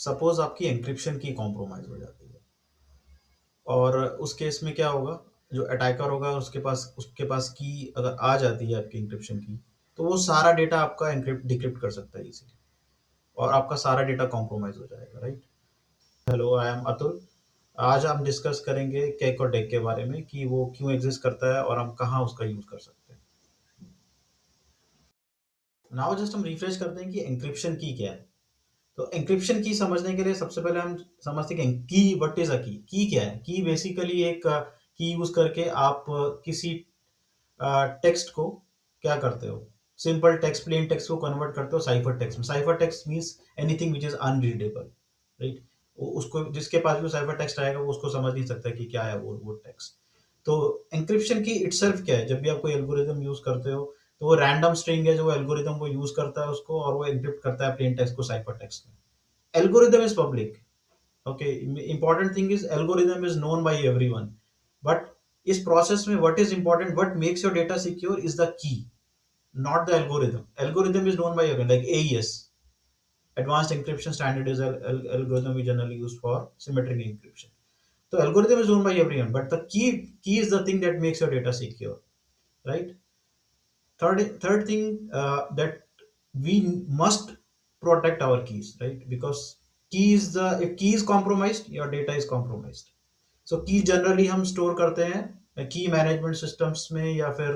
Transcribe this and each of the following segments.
Suppose आपकी encryption की compromise हो जाती है, और उस केस में क्या होगा, जो अटैकर होगा उसके पास की अगर आ जाती है आपकी इंक्रिप्शन की, तो वो सारा डेटा आपका एनक्रिप्ट डिक्रिप्ट कर सकता है इजीली, और आपका सारा डेटा कॉम्प्रोमाइज हो जाएगा, right. Hello, I am Atul. आज हम डिस्कस करेंगे केक और डेक के बारे में कि वो क्यों एग्जिस्ट करता है और हम कहाँ उसका यूज कर सकते हैं। नाउ जस्ट हम रिफ्रेश करते हैं कि एंक्रिप्शन की क्या है। तो एंक्रिप्शन की समझने के लिए सबसे पहले हम समझते हैं कि की व्हाट इज अ की। की क्या है? की बेसिकली एक की यूज करके आप किसी टेक्स्ट को क्या करते हो, सिंपल टेक्स्ट, प्लेन टेक्स्ट को कन्वर्ट करते हो साइफर टेक्स्ट में। Cipher text means anything which is unreadable, right. उसको जिसके पास भी साइफर टेक्स्ट आएगा वो उसको समझ नहीं सकता कि क्या है वो टेक्स्ट। तो एंक्रिप्शन की इटसेल्फ क्या है? जब भी आप कोई एल्गोरिदम यूज करते हो तो वो रैंडम स्ट्रिंग है जो एल्गोरिदम वो यूज करता है उसको, और वो एन्क्रिप्ट करता है प्लेन टेक्स्ट को साइफर टेक्स्ट में। Algorithm is public. Okay, important thing is algorithm is known by everyone, but इस process में what is important, what makes your data secure is the key, not the algorithm. Algorithm is known by everyone, like AES, advanced encryption standard, is a algorithm we generally use for symmetric encryption. So algorithm is known by everyone, but the key is the thing that makes your data secure, right? Third thing, that we must protect our keys, right? Because if key is compromised, your data is compromised. So key generally हम store करते हैं की management systems में या फिर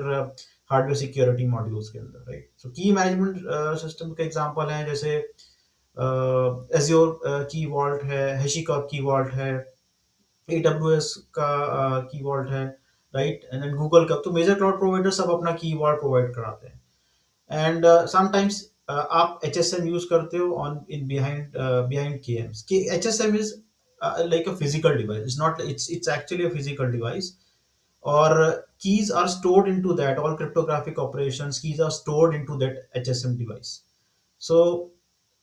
hardware security modules के अंदर, right. सो की मैनेजमेंट सिस्टम के एग्जांपल हैं जैसे एज्योर की वॉल्ट है, हैशिकॉर्प की वॉल्ट है, AWS का की वॉल्ट है, राइट। एंड देन गूगल का, तो मेजर क्लाउड प्रोवाइडर सब अपना की वॉल्ट प्रोवाइड कराते हैं। एंड समटाइम्स आप HSM यूज करते हो ऑन इन बिहाइंड KMs। कि HSM is like a physical device. It's actually a physical device, or keys are stored into that. All cryptographic operations, keys are stored into that HSM device. So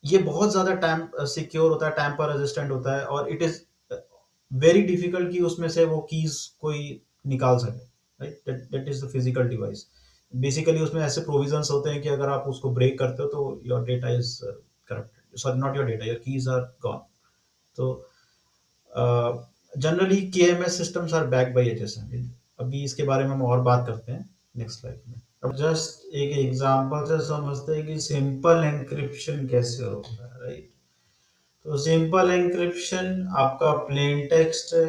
ये बहुत ज्यादा time secure होता है, tamper resistant होता है, और it is very difficult कि उसमें से वो कीज कोई निकाल सके, right. That is the physical device. Basically उसमें ऐसे प्रोविजंस होते हैं कि अगर आप उसको ब्रेक करते हो तो your data is corrupted, sorry not your data, your keys are gone. तो generally KMS systems are backed by HSM। अभी इसके बारे में हम और बात करते हैं नेक्स्ट स्लाइड में। अब जस्ट एक एग्जांपल से समझते हैं कि सिंपल एंक्रिप्शन कैसे होता है, राइट। तो सिंपल एंक्रिप्शन आपका प्लेन टेक्स्ट है,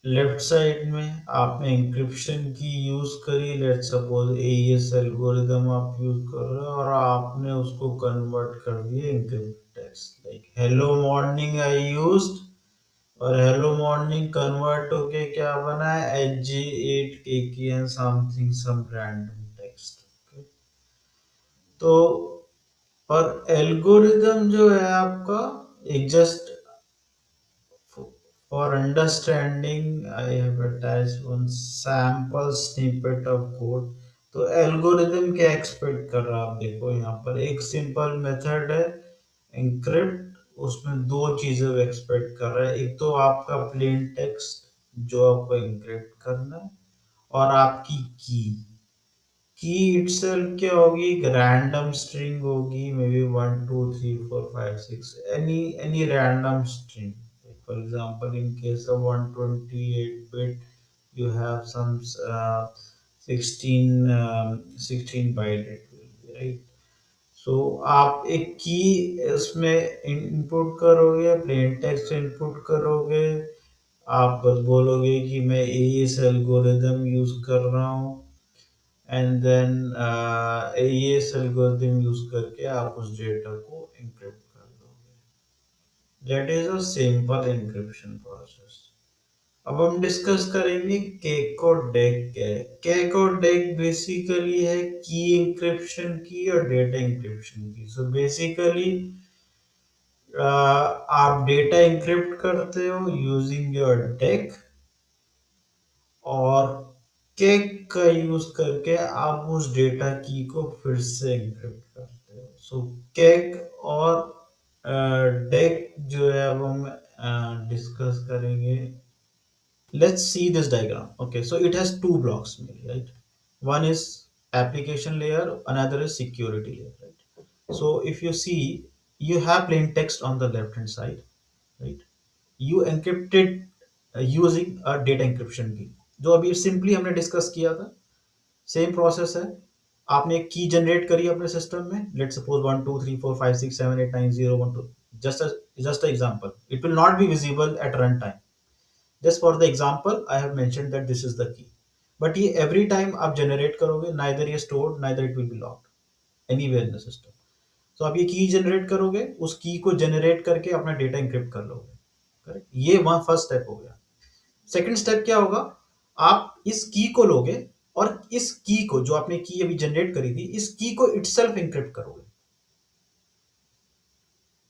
लेफ्ट साइड में आपने एंक्रिप्शन की यूज करी, लेट्स सपोज AES एल्गोरिदम आप यूज कर रहे हो, और आपने उसको कन्वर्ट कर दिया encrypt text, like hello morning I used, और हेलो मॉर्निंग कन्वर्ट होके क्या बना है, HG8 and something some random text. तो और एल्गोरिदम जो है आपका, एक just for understanding I have attached one sample snippet of code. तो एल्गोरिदम क्या एक्सपेक्ट कर रहा है, आप देखो यहाँ पर एक सिंपल मेथड है एनक्रिप्ट, उसमें दो चीजें एक्सपेक्ट कर रहा है। एक तो आपका प्लेन टेक्स्ट जो आपको एनक्रिप्ट करना है, और आपकी की इटसेल्फ क्या होगी, एक रैंडम स्ट्रिंग होगी, may be 1 2 3 4 5 6, any random string. For example in case of 128 bit you have some 16 byte it will be, right। सो आप एक की इसमें इनपुट करोगे, प्लेन टेक्स्ट इनपुट करोगे, आप बस बोलोगे कि मैं एईएस एल्गोरिदम यूज कर रहा हूँ, and then AES algorithm use करके आप उस डेटा को एन्क्रिप्ट कर दोगे। That is a simple encryption process. अब हम डिस्कस करेंगे केक और डेक क्या है। केक और डेक बेसिकली है की एन्क्रिप्शन की और डेटा एन्क्रिप्शन की। सो बेसिकली आप डेटा एन्क्रिप्ट करते हो यूजिंग योर डेक, और केक का यूज करके आप उस डेटा की को फिर से एन्क्रिप्ट करते हो। सो केक और डेक जो है अब हम डिस्कस करेंगे। Let's see this diagram. Okay, so it has two blocks mainly, right? One is application layer, another is security layer, right? So if you see, you have plain text on the left hand side, right? You encrypted using a data encryption key, जो अभी simply हमने discuss किया था, same process है। आपने एक की generate करी अपने सिस्टम में, let suppose 1 2 3 4 5 6 7 8 9 0 1 2, just a example, it will not be visible at run time, just for the example I have mentioned that this is the key, but ये every time आप generate करोगे, neither ये stored neither it will be locked anywhere in the system। तो आप ये की generate करोगे, उस की को जनरेट करके अपना डेटा इंक्रिप्ट कर लोगे, करेक्ट? ये वहां फर्स्ट स्टेप हो गया। सेकंड स्टेप क्या होगा, आप इस की को लोगे और इस की को, जो आपने की अभी जनरेट करी थी, इस की को इटसेल्फ इंक्रिप्ट करोगे।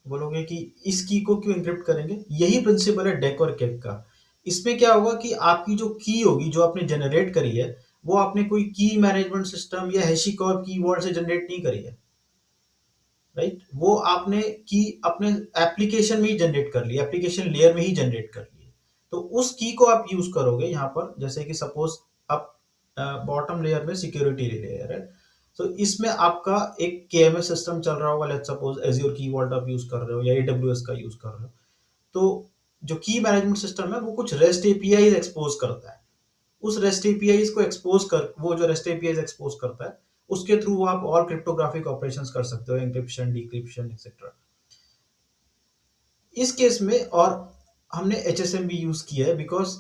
बोलोगे कि इस की को क्यों इंक्रिप्ट करेंगे? यही प्रिंसिपल है डेक और केक का। इसमें क्या होगा कि आपकी जो की होगी, जो आपने जनरेट करी है, वो आपने कोई की मैनेजमेंट सिस्टम या हैशिकॉर्प कीवर्ड से जनरेट नहीं करी है, राइट? वो आपने की अपने एप्लीकेशन में ही जनरेट कर ली, एप्लीकेशन लेयर में ही जनरेट कर ली। तो उस की को आप यूज करोगे यहाँ पर, जैसे कि सपोज आप बॉटम लेयर में सिक्योरिटी लेयर है, तो इसमें आपका एक केएमएस सिस्टम चल रहा होगा, लेट्स सपोज एज्योर की वॉल्ट आप यूज कर रहे हो या एडब्ल्यूएस का यूज कर रहे हो। तो जो की मैनेजमेंट सिस्टम है वो कुछ रेस्ट एपीआई एक्सपोज करता है। उस रेस्ट एपीआई को एक्सपोज कर, वो जो रेस्ट एपीआई एक्सपोज करता है, उसके थ्रू आप और क्रिप्टोग्राफिक ऑपरेशंस कर सकते हो, एन्क्रिप्शन, डिक्रिप्शन एक्सेट्रा। इस केस में और हमने एचएसएम भी यूज किया है, बिकॉज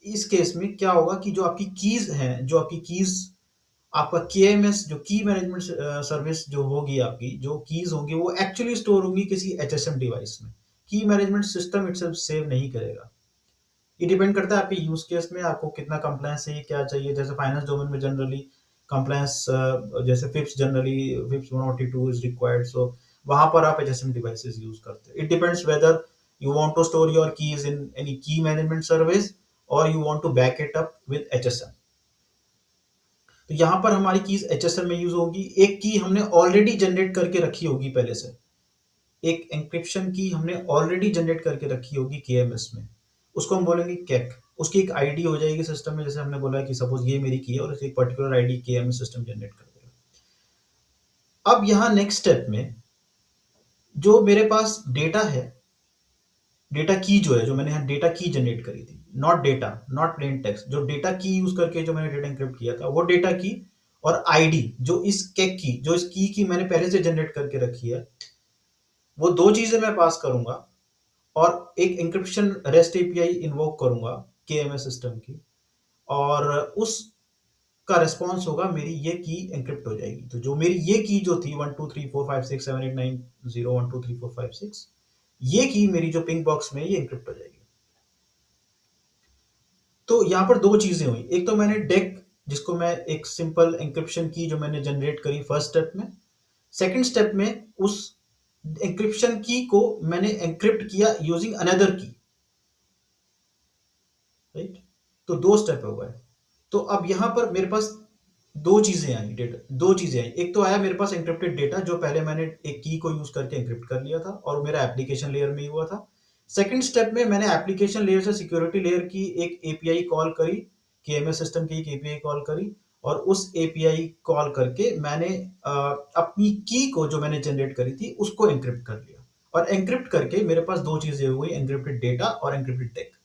इस केस में क्या होगा कि जो आपकी कीज हैं, जो आपकी कीज, आपका केएमएस जो की मैनेजमेंट सर्विस जो होगी, आपकी जो कीज होंगी वो एक्चुअली स्टोर होंगी किसी एचएसएम डिवाइस में। की मैनेजमेंट सिस्टम इटसेल्फ सेव नहीं करेगा। ये डिपेंड करता है आपके यूज केस में, आपको कितना कंप्लायंस चाहिए, क्या चाहिए। जैसे फाइनेंस डोमेन में जनरली कंप्लायंस, जैसे FIPS, generally FIPS 182 is required, so वहां पर आप एचएसएम डिवाइसेस यूज करते हैं। It depends whether you want to store your keys in any key management service और you want to back it up with HSM. तो यहाँ पर हमारी कीज एचएसएम में यूज होगी। एक की हमने ऑलरेडी जनरेट करके रखी होगी पहले से, एक एन्क्रिप्शन की हमने ऑलरेडी जनरेट करके रखी होगी केएमएस में, उसको हम बोलेंगे कैक। उसकी एक आईडी हो जाएगी सिस्टम में, जैसे हमने बोला कि सपोज ये मेरी की है और एक particular ID KMS system generate कर देगा। अब यहाँ नेक्स्ट स्टेप में जो मेरे पास डेटा है, डेटा की जो है, जो मैंने यहाँ डेटा की जनरेट करी थी, not data, not plain text, जो डेटा की यूज करके जो मैंने डेटा इंक्रिप्ट किया था, वो डेटा की और आईडी जो इस कैक की, जो इस की मैंने पहले से जनरेट करके रखी है, वो दो चीजें मैं पास करूंगा और एक एन्क्रिप्शन रेस्ट एपीआई इन्वोक करूंगा केएमएस सिस्टम की, और उस का रिस्पॉन्स होगा मेरी ये की एन्क्रिप्ट हो जाएगी। तो जो मेरी ये की जो थी 1 2 3 4 5 6 7 8 9 0 1 2 3 4 5 6, ये की मेरी जो पिंक बॉक्स में, ये एन्क्रिप्ट हो जाएगी। तो यहाँ पर दो चीजें हुई, एक तो मैंने डेक, जिसको मैं एक सिंपल एन्क्रिप्शन की जो मैंने जनरेट करी फर्स्ट स्टेप में, सेकंड स्टेप में उस एन्क्रिप्शन की को मैंने एन्क्रिप्ट किया यूजिंग अनदर की, राइट? तो दो स्टेप हो गए। तो अब यहां पर मेरे पास दो चीजें आई, डेटा दो चीजें आई। एक तो आया मेरे पास एन्क्रिप्टेड डेटा, जो पहले मैंने एक की को यूज करके एन्क्रिप्ट कर लिया था और मेरा एप्लीकेशन लेयर में ही हुआ था। सेकंड स्टेप में मैंने एप्लीकेशन लेयर से सिक्योरिटी लेयर की एक एपीआई कॉल करी, केएमएस सिस्टम की एक एपीआई कॉल करी, और उस एपीआई कॉल करके मैंने अपनी की को जो मैंने जनरेट करी थी उसको एन्क्रिप्ट कर लिया। और एन्क्रिप्ट करके मेरे पास दो चीजें हुई, एन्क्रिप्टेड डेटा और एन्क्रिप्टेड टेक्स्ट।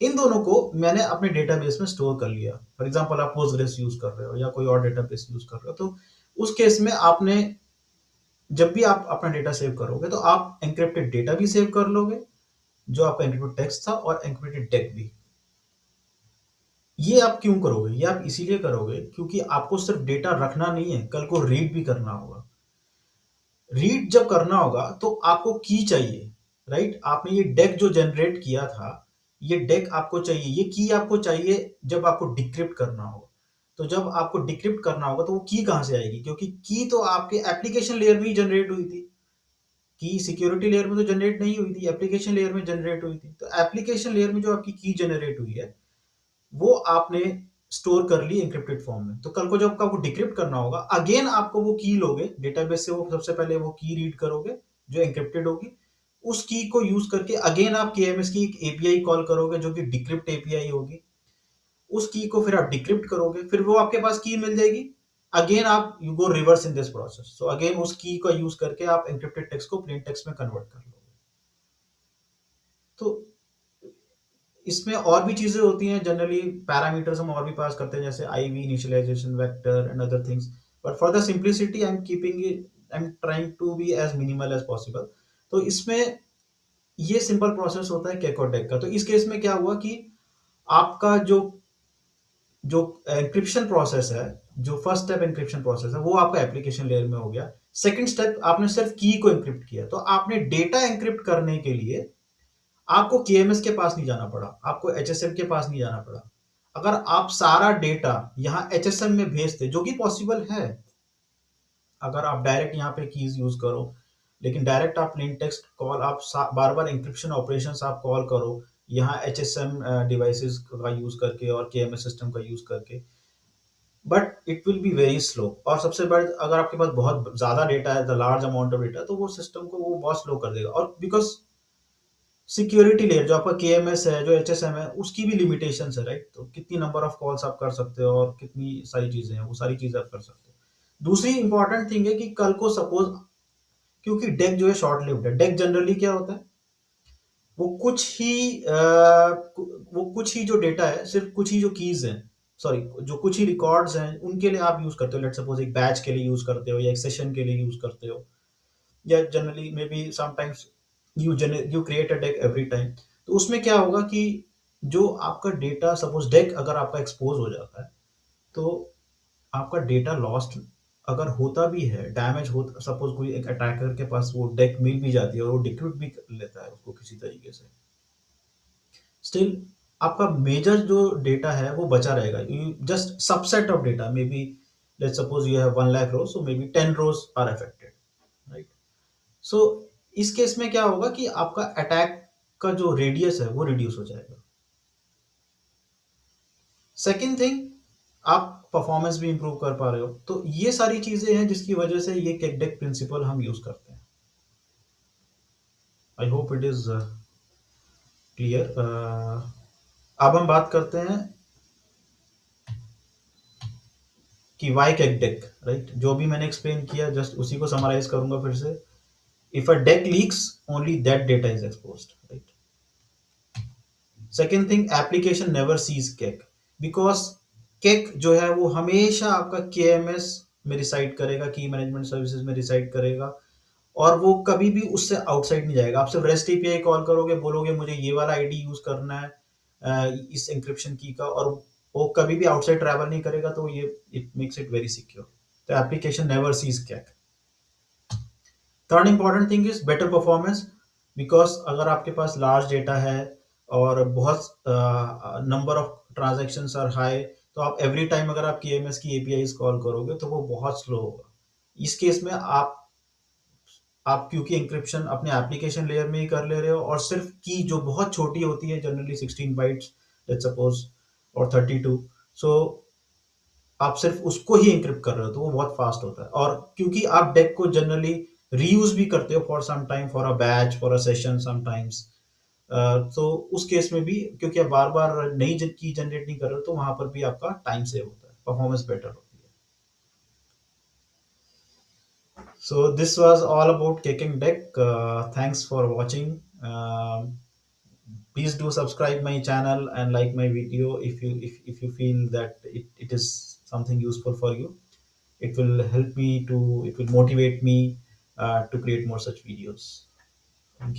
इन दोनों को मैंने अपने डेटाबेस में स्टोर कर लिया। फॉर एग्जांपल आप पोस्टग्रेस यूज कर रहे हो या कोई और डेटाबेस यूज कर रहे हो, तो उस केस में आपने, जब भी आप अपना डेटा सेव करोगे, तो आप एन्क्रिप्टेड डेटा भी सेव कर लोगे, जो आपका एन्क्रिप्टेड टेक्स्ट था, और एन्क्रिप्टेड टेक्स्ट भी। ये आप क्यों करोगे? ये आप इसीलिए करोगे क्योंकि आपको सिर्फ डेटा रखना नहीं है, कल को रीड भी करना होगा। रीड जब करना होगा तो आपको की चाहिए, राइट? आपने ये डेक जो जनरेट किया था, ये डेक आपको चाहिए, ये की आपको चाहिए जब आपको डिक्रिप्ट करना होगा। तो जब आपको डिक्रिप्ट करना होगा तो वो की कहां से आएगी? क्योंकि की तो आपके एप्लीकेशन लेयर में ही जनरेट हुई थी। की सिक्योरिटी लेयर में तो जनरेट नहीं हुई थी, एप्लीकेशन लेयर में जनरेट हुई थी। तो एप्लीकेशन लेयर में जो आपकी की जनरेट हुई है, वो आपने स्टोर कर ली एन्क्रिप्टेड फॉर्म में। तो कल को जब आपको डिक्रिप्ट करना होगा, अगेन आपको वो की लोगे डेटाबेस से, वो सबसे पहले वो की रीड करोगे जो एन्क्रिप्टेड होगी, उस की को यूज करके अगेन आप केएमएस की एक एपीआई कॉल करोगे जो कि डिक्रिप्ट एपीआई होगी। उस की को फिर आप डिक्रिप्ट करोगे, फिर वो आपके पास की मिल जाएगी, अगेन आप you go reverse in this process, so again उस की का यूज करके आप एन्क्रिप्टेड टेक्स्ट को प्लेन टेक्स्ट में कन्वर्ट कर लोगे। तो इसमें और भी चीजें होती हैं, जनरली पैरामीटर्स हम और भी पास करते हैं, जैसे IV, initialization vector and other things, but for the simplicity I am keeping it, I am trying to be as minimal as possible. तो इसमें ये सिंपल प्रोसेस होता है केक और डेक का। तो इस केस में क्या हुआ कि आपका जो जो एन्क्रिप्शन प्रोसेस है, जो फर्स्ट स्टेप एन्क्रिप्शन प्रोसेस है, वो आपका एप्लीकेशन लेयर में हो गया। सेकंड स्टेप, आपने सिर्फ की को एन्क्रिप्ट किया, तो आपने डेटा एन्क्रिप्ट करने के लिए आपको केएमएस के पास नहीं जाना पड़ा, आपको एचएसएम के पास नहीं जाना पड़ा। अगर आप सारा डेटा यहाँ एचएसएम में भेजते, जो कि पॉसिबल है अगर आप डायरेक्ट यहाँ पे कीज यूज करो, लेकिन डायरेक्ट आप प्लेन टेक्स्ट कॉल, आप बार बार इंक्रिप्शन ऑपरेशंस आप कॉल करो यहाँ एचएसएम डिवाइसेस का यूज करके और केएमएस सिस्टम का यूज करके, but it will be very slow. और सबसे बड़ा, अगर आपके पास बहुत ज्यादा डेटा है, the large amount of data, तो वो सिस्टम को वो बहुत स्लो कर देगा। और बिकॉज सिक्योरिटी लेयर जो आपका केएमएस है, जो एचएसएम है, उसकी भी लिमिटेशंस है, राइट? तो कितनी नंबर ऑफ कॉल्स आप कर सकते हो और कितनी सारी चीजें हैं, वो सारी चीजें आप कर सकते हो। दूसरी इंपॉर्टेंट थिंग है कि कल को सपोज, क्योंकि डेक जो है शॉर्ट लिव्ड है, डेक जनरली क्या होता है, वो कुछ ही वो कुछ ही जो डेटा है, सिर्फ कुछ ही जो कीज हैं, सॉरी, जो कुछ ही रिकॉर्ड्स हैं, उनके लिए आप यूज करते हो। लेट सपोज एक बैच के लिए यूज करते हो या एक सेशन के लिए यूज करते हो, या generally may be sometimes you create a deck every time. तो उसमें क्या होगा कि जो आपका डेटा, सपोज डेक अगर आपका एक्सपोज हो जाता है, तो आपका डेटा लॉस्ट अगर होता भी है, डैमेज हो, सपोज कोई एक अटैकर के पास वो डेक मिल भी जाती है और वो डिक्रिप्ट भी कर लेता है उसको किसी तरीके से, स्टिल आपका मेजर जो डेटा है वो बचा रहेगा। You just subset of data, may be let suppose you have 1 lakh rows, so may be 10 rows are affected, right? So इस केस में क्या होगा कि आपका अटैक का जो रेडियस है वो रिड्यूस हो जाएगा। सेकेंड थिंग, आप परफॉर्मेंस भी इंप्रूव कर पा रहे हो। तो ये सारी चीजें हैं जिसकी वजह से ये केकडेक प्रिंसिपल हम यूज करते हैं। I hope it is clear. अब हम बात करते हैं कि वाई केकडेक, राइट? जो भी मैंने एक्सप्लेन किया जस्ट उसी को समराइज करूंगा फिर से। If a DEK leaks, only that data is exposed, right? Second thing, application never sees KEK, because KEK जो है वो हमेशा आपका केएमएस में रिसाइड करेगा, की मैनेजमेंट सर्विसेज में रिसाइड करेगा, और वो कभी भी उससे आउटसाइड नहीं जाएगा। आप सिर्फ रेस्ट एपीआई कॉल करोगे, बोलोगे मुझे ये वाला आईडी यूज करना है इस एंक्रिप्शन की का, और वो कभी भी आउटसाइड ट्रैवल नहीं करेगा, तो ये it makes it very secure. तो application never sees cake. Third important thing is better performance, because अगर आपके पास लार्ज डेटा है और बहुत number of transaction are high, तो आप एवरी टाइम अगर आप केएमएस की एपीआई कॉल करोगे तो वो बहुत स्लो होगा। इस केस में आप क्योंकि इंक्रिप्शन अपने एप्लीकेशन लेयर में ही कर ले रहे हो, और सिर्फ की जो बहुत छोटी होती है, जनरली 16 बाइट्स, लेट्स सपोज, और 32, सो आप सिर्फ उसको ही इंक्रिप्ट कर रहे हो, तो वो बहुत फास्ट होता है। और क्योंकि आप डेक को जनरली रीयूज भी करते हो for some time, for a batch, for a session sometimes, तो उस केस में भी क्योंकि आप बार बार नई की जनरेट नहीं कर रहे हो, तो वहां पर भी आपका टाइम सेव होता है, परफॉर्मेंस बेटर होती है। So this was all about kicking deck. Thanks for watching. Please do subscribe my channel and like my video if you feel that it is something useful for you. It will help me to, it will motivate me to create more such videos. Thank you.